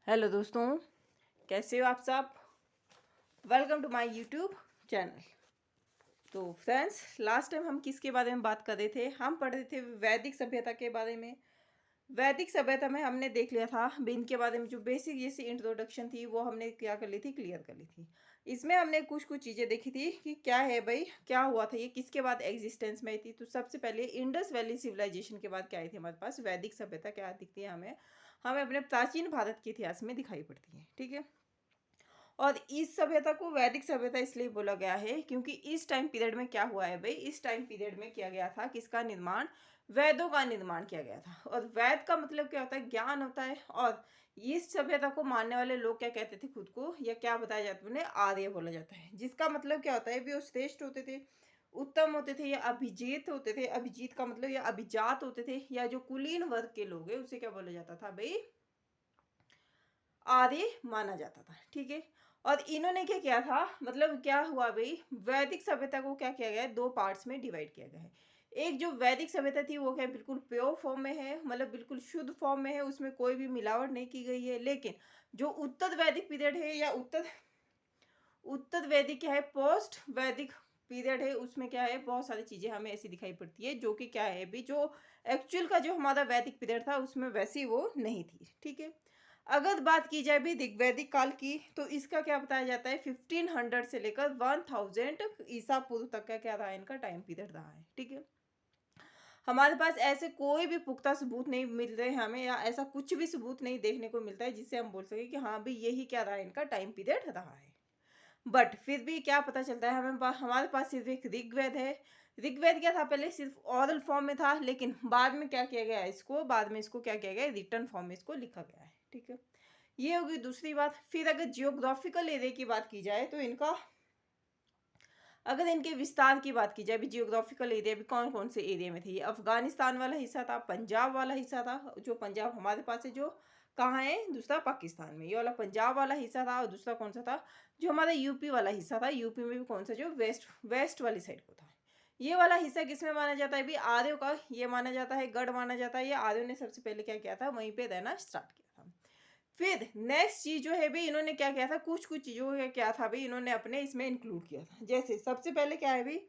Hello दोस्तों, कैसे हो आप सब। Welcome to my YouTube channel. तो फ्रेंड्स, लास्ट टाइम हम किसके बारे में बात कर रहे थे? हम पढ़ रहे थे वैदिक सभ्यता के बारे में। वैदिक सभ्यता में हमने देख लिया था इनके बारे में, जो बेसिक जैसी इंट्रोडक्शन थी वो हमने क्या कर ली थी, क्लियर कर ली थी। इसमें हमने कुछ कुछ चीज़ें देखी थी कि क्या है भाई, क्या हुआ था, ये किसके बाद एग्जिस्टेंस में आई थी। तो सबसे पहले इंडस वैली सिविलाइजेशन के बाद क्या आई थी हमारे पास, वैदिक सभ्यता क्या दिखती है हमें हमें अपने प्राचीन भारत के इतिहास में दिखाई पड़ती है। ठीक है। और इस सभ्यता को वैदिक सभ्यता इसलिए बोला गया है क्योंकि इस टाइम पीरियड में क्या हुआ है भाई, इस टाइम पीरियड में किया गया था किसका निर्माण, वेदों का निर्माण किया गया था। और वेद का मतलब क्या होता है, ज्ञान होता है। और इस सभ्यता को मानने वाले लोग क्या कहते थे खुद को, या क्या बताया जाता है उन्हें, आर्य बोला जाता है। जिसका मतलब क्या होता है भी, वो श्रेष्ठ होते थे, उत्तम होते थे, या अभिजीत होते थे। अभिजीत का मतलब या अभिजात होते थे, या जो कुलीन वर्ग के लोग है उसे क्या बोला जाता था भाई, आर्य माना जाता था। ठीक है। और इन्होंने क्या किया था, मतलब क्या हुआ भाई, वैदिक सभ्यता को क्या किया गया है, दो पार्ट्स में डिवाइड किया गया है। एक जो वैदिक सभ्यता थी वो क्या बिल्कुल प्योर फॉर्म में है, मतलब बिल्कुल शुद्ध फॉर्म में है, उसमें कोई भी मिलावट नहीं की गई है। लेकिन जो उत्तर वैदिक पीरियड है, या उत्तर उत्तर वैदिक क्या है, पोस्ट वैदिक पीरियड है, उसमें क्या है, बहुत सारी चीजें हमें ऐसी दिखाई पड़ती है जो कि क्या है भी, जो एक्चुअल का जो हमारा वैदिक पीरियड था उसमें वैसी वो नहीं थी। ठीक है। अगर बात की जाए भी वैदिक काल की, तो इसका क्या बताया जाता है, 1500 से लेकर 1000 ईसा पूर्व तक का क्या रहा है, इनका टाइम पीरियड रहा है। ठीक है। हमारे पास ऐसे कोई भी पुख्ता सबूत नहीं मिल रहे हैं हमें, या ऐसा कुछ भी सबूत नहीं देखने को मिलता है जिससे हम बोल सके कि हाँ भाई यही क्या रहा है, इनका टाइम पीरियड रहा है। बट फिर भी क्या पता चलता है हमें, हमारे पास सिर्फ एक ऋग्वेद है। ऋग्वेद क्या था, पहले सिर्फ ऑरल फॉर्म में था, लेकिन बाद में क्या किया गया, इसको बाद में इसको क्या किया गया, रिटर्न फॉर्म में इसको लिखा गया है। ठीक है। ये होगी दूसरी बात। फिर अगर जियोग्राफिकल एरिया की बात की जाए, तो इनका अगर इनके विस्तार की बात की जाए भी, जियोग्राफिकल एरिया भी कौन कौन से एरिया में थे, ये अफगानिस्तान वाला हिस्सा था, पंजाब वाला हिस्सा था, जो पंजाब हमारे पास है, जो कहाँ है, दूसरा पाकिस्तान में, ये वाला पंजाब वाला हिस्सा था। और दूसरा कौन सा था, जो हमारा यूपी वाला हिस्सा था, यूपी में भी कौन सा, जो वेस्ट वेस्ट वाली साइड को था। ये वाला हिस्सा किसमें माना जाता है भी, आर्यों का ये माना जाता है, गढ़ माना जाता है। ये आर्यों ने सबसे पहले क्या किया था, वहीं पे रहना स्टार्ट किया था। फिर नेक्स्ट चीज जो है भाई, इन्होंने क्या किया था, कुछ कुछ चीजों का क्या था भाई, इन्होंने अपने इसमें इंक्लूड किया था। जैसे सबसे पहले क्या है भाई,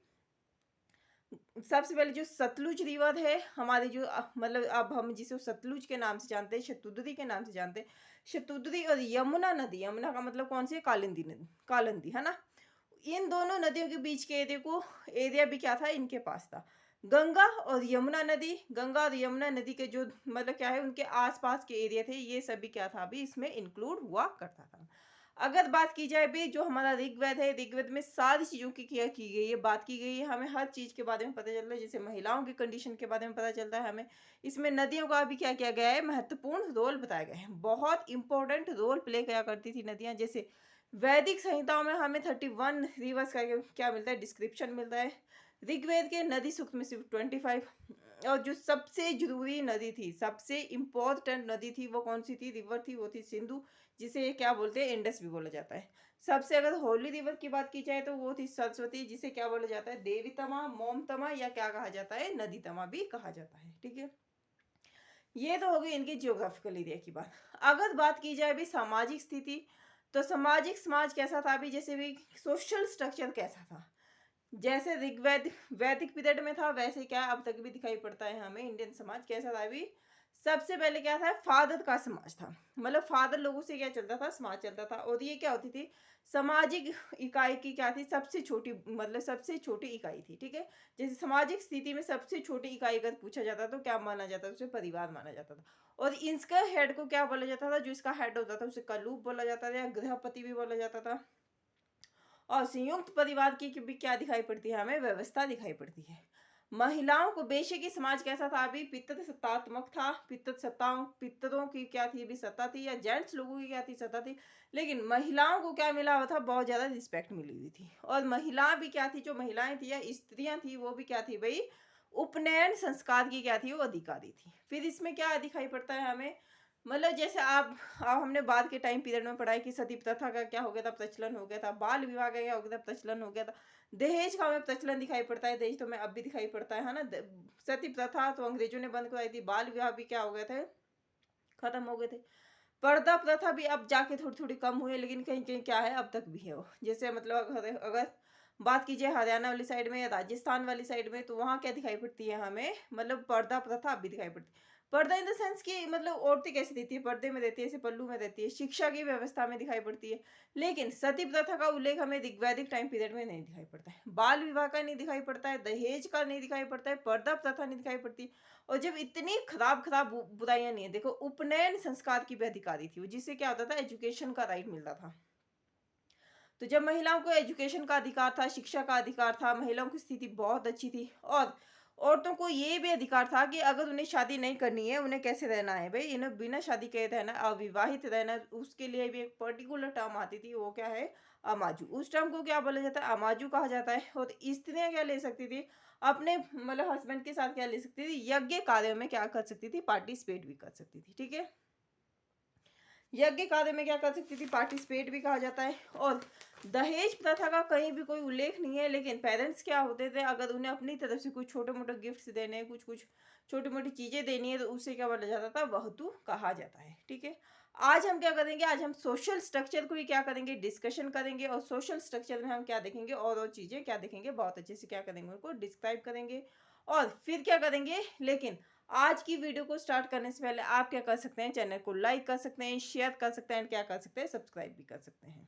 सबसे पहले जो सतलुज रिवर है हमारी, जो मतलब अब हम जिसे सतलुज के नाम से जानते हैं, शतुद्री के नाम से जानते हैं, शतुद्री और यमुना नदी, यमुना का मतलब कौन सी, कालिंदी नदी, कालिंदी है ना। इन दोनों नदियों के बीच के एरिया भी क्या था, इनके पास था। गंगा और यमुना नदी, गंगा और यमुना नदी के जो मतलब क्या है, उनके आसपास के एरिया थे, ये सभी क्या था अभी इसमें इंक्लूड हुआ करता था। अगर बात की जाए भी, जो हमारा ऋग्वेद है, ऋग्वेद में सारी चीजों की क्या की गई है, बात की गई है, हमें हर चीज के बारे में पता चलता है। जैसे महिलाओं की कंडीशन के बारे में पता चलता है हमें। इसमें नदियों का भी क्या किया गया है, महत्वपूर्ण रोल बताया गया है, बहुत इंपॉर्टेंट रोल प्ले किया करती थी नदियां। जैसे वैदिक संहिताओं में हमें 31 रिवर्स का क्या मिलता है, डिस्क्रिप्शन मिलता है। ऋग्वेद के नदी सूक्त में सिर्फ 25। और जो सबसे जरूरी नदी थी, सबसे इंपॉर्टेंट नदी थी, वो कौन सी थी, रिवर थी, वो थी सिंधु, जिसे क्या बोलते हैं, इंडस भी बोला जाता है। सबसे अगर होली रिवर की बात की जाए, तो वो थी सरस्वती, जिसे क्या बोला जाता है, देवी तमा, मोम तमा, या क्या कहा जाता है, नदी तमा भी कहा जाता है। ठीक है। ये तो हो गई इनकी जियोग्राफिकल एरिया की बात। अगर बात की जाए भी सामाजिक स्थिति, तो सामाजिक समाज कैसा था अभी, जैसे भी सोशल स्ट्रक्चर कैसा था, जैसे ऋग्वैद वैदिक पीरियड में था, वैसे क्या अब तक भी दिखाई पड़ता है हमें। इंडियन समाज कैसा था अभी, सबसे पहले क्या था, फादर का समाज था, मतलब फादर लोगों से क्या चलता था, समाज चलता था। और ये क्या होती थी, सामाजिक इकाई की क्या थी, सबसे छोटी, मतलब सबसे छोटी इकाई थी। ठीक है। जैसे सामाजिक स्थिति में सबसे छोटी इकाई अगर पूछा जाता तो क्या माना जाता था, उसे परिवार माना जाता था। और इसका हेड को क्या बोला जाता था, जो इसका हेड होता था उसे कलूब बोला जाता था, या गृहपति भी बोला जाता था। और संयुक्त परिवार की भी क्या दिखाई पड़ती है हमें, व्यवस्था दिखाई पड़ती है। महिलाओं को बेशक की समाज कैसा था अभी, पितृ सत्तात्मक था, पितृ सत्ताओं पितरों की क्या थी भी सत्ता थी, या जेंट्स लोगों की क्या थी, सत्ता थी। लेकिन महिलाओं को क्या मिला हुआ था, बहुत ज्यादा रिस्पेक्ट मिली हुई थी। और महिला भी क्या थी, जो महिलाएं थी या स्त्रियां थी, वो भी क्या थी भाई, उपनयन संस्कार की क्या थी, वो अधिकारी थी। फिर इसमें क्या दिखाई पड़ता है हमें, मतलब जैसे आप अब हमने बाद के टाइम पीरियड में पढ़ा है कि सती प्रथा का क्या हो गया था, प्रचलन हो गया था, बाल विवाह का क्या हो गया था, प्रचलन हो गया था। दहेज का हमें प्रचलन दिखाई पड़ता है, दहेज तो हमें अब भी दिखाई पड़ता है ना। सती प्रथा तो अंग्रेजों ने बंद करवाई थी, बाल विवाह भी क्या हो गए थे, खत्म हो गए थे। पर्दा प्रथा भी अब जाके थोड़ी-थोड़ी कम हुई है, लेकिन कहीं-कहीं क्या है अब तक भी है वो। जैसे मतलब अगर अगर बात कीजिए हरियाणा वाली साइड में या राजस्थान वाली साइड में, तो वहाँ क्या दिखाई पड़ती है हमें, मतलब पर्दा प्रथा अब भी दिखाई पड़ती है। पर्दा इन द सेंस कि मतलब औरतें कैसे रहती है, पर्दे में रहती है, ऐसे पल्लू में रहती है, शिक्षा की व्यवस्था में दिखाई पड़ती है। लेकिन सती प्रथा का उल्लेख हमें वैदिक टाइम पीरियड में नहीं दिखाई पड़ता है। बाल विवाह का नहीं दिखाई पड़ता है, दहेज का नहीं दिखाई पड़ता है, पर्दा प्रथा नहीं दिखाई पड़ती। और जब इतनी खराब-खराब बुराइयाँ नहीं है, देखो उपनयन संस्कार की भी अधिकारी थी वो, जिससे क्या होता था, एजुकेशन का राइट मिलता था। तो जब महिलाओं को एजुकेशन का अधिकार था, शिक्षा का अधिकार था, महिलाओं की स्थिति बहुत अच्छी थी। और औरतों को ये भी अधिकार था कि अगर उन्हें शादी नहीं करनी है, उन्हें कैसे रहना है भई, इन्हें बिना शादी के रहना, अविवाहित रहना, उसके लिए भी एक पर्टिकुलर टर्म आती थी, वो क्या है, अमाजू। उस टर्म को क्या बोला जाता है, अमाजू कहा जाता है। और स्त्रियाँ क्या ले सकती थी, अपने मतलब हस्बैंड के साथ क्या ले सकती थी, यज्ञ कार्यों में क्या कर सकती थी, पार्टिसिपेट भी कर सकती थी, ठीक है? यज्ञ कार्य में क्या कर सकती थी, पार्टिसिपेट भी कहा जाता है। और दहेज प्रथा का कहीं भी कोई उल्लेख नहीं है, लेकिन पेरेंट्स क्या होते थे, अगर उन्हें अपनी तरफ से कुछ छोटे मोटे गिफ्ट्स देने हैं, कुछ कुछ छोटी मोटी चीजें देनी है, तो उसे क्या बोला जाता था, वहतु कहा जाता है, ठीक है? आज हम क्या करेंगे, आज हम सोशल स्ट्रक्चर को ही क्या करेंगे, डिस्कशन करेंगे। और सोशल स्ट्रक्चर में हम क्या देखेंगे, और चीजें क्या देखेंगे, बहुत अच्छे से क्या करेंगे, उनको डिस्क्राइब करेंगे। और फिर क्या करेंगे, लेकिन आज की वीडियो को स्टार्ट करने से पहले आप क्या कर सकते हैं, चैनल को लाइक कर सकते हैं, शेयर कर सकते हैं, क्या कर सकते हैं, सब्सक्राइब भी कर सकते हैं।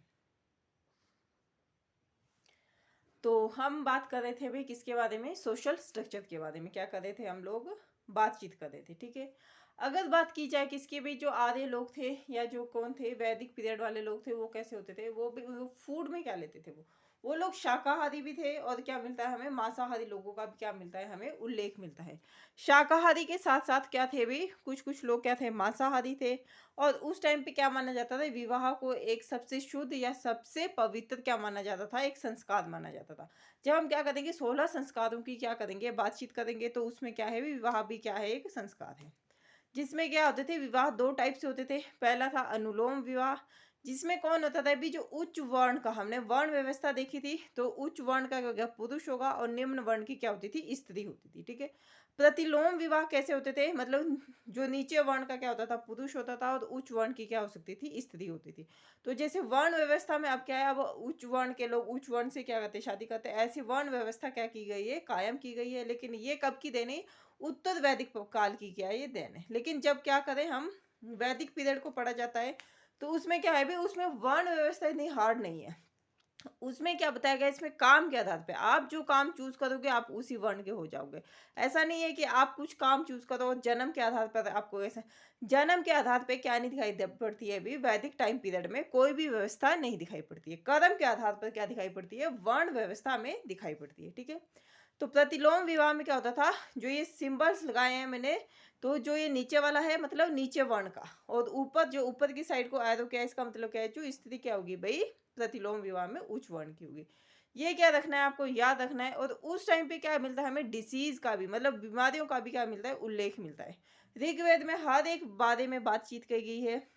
तो हम बात कर रहे थे भाई किसके बारे में, सोशल स्ट्रक्चर के बारे में क्या कर रहे थे हम लोग, बातचीत कर रहे थे, ठीक है? अगर बात की जाए किसके भी, जो आर्य लोग थे या जो कौन थे, वैदिक पीरियड वाले लोग थे, वो कैसे होते थे, वो भी वो फूड में क्या लेते थे, वो लोग शाकाहारी भी थे। और क्या मिलता है हमें, मांसाहारी लोगों का भी क्या मिलता है, हमें उल्लेख मिलता है। शाकाहारी के साथ साथ क्या थे भी, कुछ कुछ लोग क्या थे, मांसाहारी थे। और उस टाइम पे क्या माना जाता था, विवाह को एक सबसे शुद्ध या सबसे पवित्र क्या माना जाता था, एक संस्कार माना जाता था। जब हम क्या करेंगे, 16 संस्कारों की क्या करेंगे, बातचीत करेंगे, तो उसमें क्या है, विवाह भी क्या है, एक संस्कार है। जिसमें क्या होते थे, विवाह 2 टाइप से होते थे। पहला था अनुलोम विवाह, जिसमें कौन होता था अभी, जो उच्च वर्ण का, हमने वर्ण व्यवस्था देखी थी, तो उच्च वर्ण का क्या हो गया, पुरुष होगा, और निम्न वर्ण की क्या होती थी, स्त्री होती थी, ठीक है? प्रतिलोम विवाह कैसे होते थे, मतलब जो नीचे वर्ण का क्या होता था, पुरुष होता था, और उच्च वर्ण की क्या हो सकती थी, स्त्री होती थी। तो जैसे वर्ण व्यवस्था में अब क्या है, अब उच्च वर्ण के लोग उच्च वर्ण से क्या करते हैं, शादी करते हैं। ऐसी वर्ण व्यवस्था क्या की गई है, कायम की गई है। लेकिन ये कब की देन है, उत्तर वैदिक काल की क्या है, ये देन है। लेकिन जब क्या करें हम, वैदिक पीरियड को पढ़ा जाता है, तो उसमें क्या है भी, उसमें वर्ण व्यवस्था इतनी हार्ड नहीं है। उसमें क्या बताया गया, इसमें काम के आधार पे आप जो काम चूज करोगे, आप उसी वर्ण के हो जाओगे। ऐसा नहीं है कि आप कुछ काम चूज करो और जन्म के आधार पर आपको ऐसा, जन्म के आधार पे क्या नहीं दिखाई पड़ती है, अभी वैदिक टाइम पीरियड में कोई भी व्यवस्था नहीं दिखाई पड़ती है। कर्म के आधार पर क्या दिखाई पड़ती है, वर्ण व्यवस्था में दिखाई पड़ती है, ठीक है? तो प्रतिलोम विवाह में क्या होता था, जो ये सिंबल्स लगाए हैं मैंने, तो जो ये नीचे वाला है, मतलब नीचे वर्ण का, और ऊपर जो ऊपर की साइड को एरो क्या है, इसका मतलब क्या है, जो स्त्री क्या होगी भाई, प्रतिलोम विवाह में उच्च वर्ण की होगी। ये क्या रखना है, आपको याद रखना है। और उस टाइम पे क्या मिलता है हमें, डिसीज का भी, मतलब बीमारियों का भी क्या मिलता है, उल्लेख मिलता है। ऋग्वेद में हर एक बारे में बातचीत की गई है।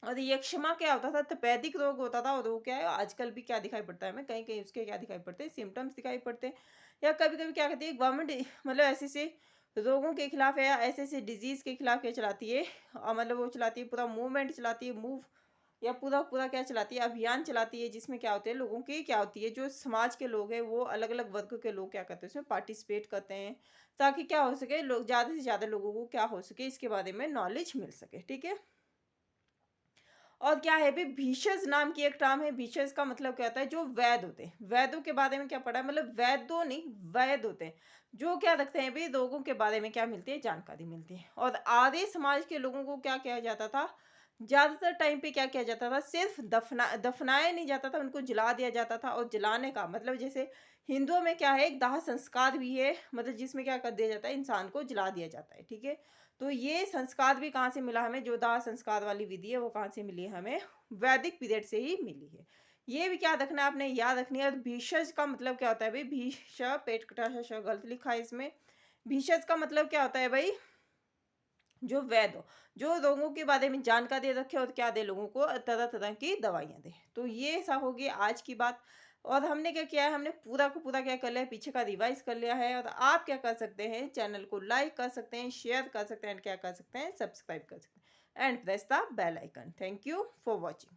और यक्षमा क्या होता था, तपेदिक रोग होता था, और वो क्या है, आजकल भी क्या दिखाई पड़ता है हमें, कहीं कहीं उसके क्या दिखाई पड़ते हैं, सिम्टम्स दिखाई पड़ते हैं। या कभी कभी क्या कहती है गवर्नमेंट, मतलब ऐसे ऐसे रोगों के खिलाफ या ऐसे ऐसे डिजीज के खिलाफ क्या चलाती है, मतलब वो चलाती है, पूरा मूवमेंट चलाती है, मूव, या पूरा पूरा क्या चलाती है, अभियान चलाती है, जिसमें क्या होते हैं, लोगों की क्या होती है, जो समाज के लोग हैं, वो अलग अलग वर्ग के लोग क्या करते हैं, उसमें पार्टिसिपेट करते हैं, ताकि क्या हो सके, लोग ज़्यादा से ज़्यादा लोगों को क्या हो सके, इसके बारे में नॉलेज मिल सके, ठीक है? और क्या है भी, भीषज नाम की एक टर्म है। भीषज का मतलब क्या होता है, जो वैद होते हैं। वैदों के बारे में क्या पढ़ा है, मतलब वैदों नहीं, वैद होते हैं, जो क्या रखते हैं भी, लोगों के बारे में क्या मिलती है, जानकारी मिलती है। और आर्य समाज के लोगों को क्या किया जाता था, ज्यादातर टाइम पे क्या किया जाता था, सिर्फ दफनाया नहीं जाता था, उनको जला दिया जाता था। और जलाने का मतलब, जैसे हिंदुओं में क्या है, एक दाह संस्कार भी है, मतलब जिसमें क्या कर दिया जाता है, इंसान को जला दिया जाता है, ठीक है? तो ये संस्कार भी कहाँ से मिला हमें, जो दाह संस्कार वाली विधि है, वो कहाँ से मिली है हमें, वैदिक पीरियड से ही मिली है। ये भी क्या रखना है, आपने याद रखनी है। और भीषज का मतलब क्या होता है भाई, भीष, पेट कटा श गलत लिखा है इसमें। भीषज का मतलब क्या होता है भाई, जो वैद हो, जो लोगों के बारे में जानकारी रखे, और क्या दे, लोगों को तरह तरह की दवाइयाँ दे। तो ये ऐसा होगी आज की बात। और हमने क्या किया है, हमने पूरा को पूरा क्या कर लिया है, पीछे का रिवाइज कर लिया है। और आप क्या कर सकते हैं, चैनल को लाइक कर सकते हैं, शेयर कर सकते हैं, क्या कर सकते हैं, सब्सक्राइब कर सकते हैं। and press the bell icon. Thank you for watching.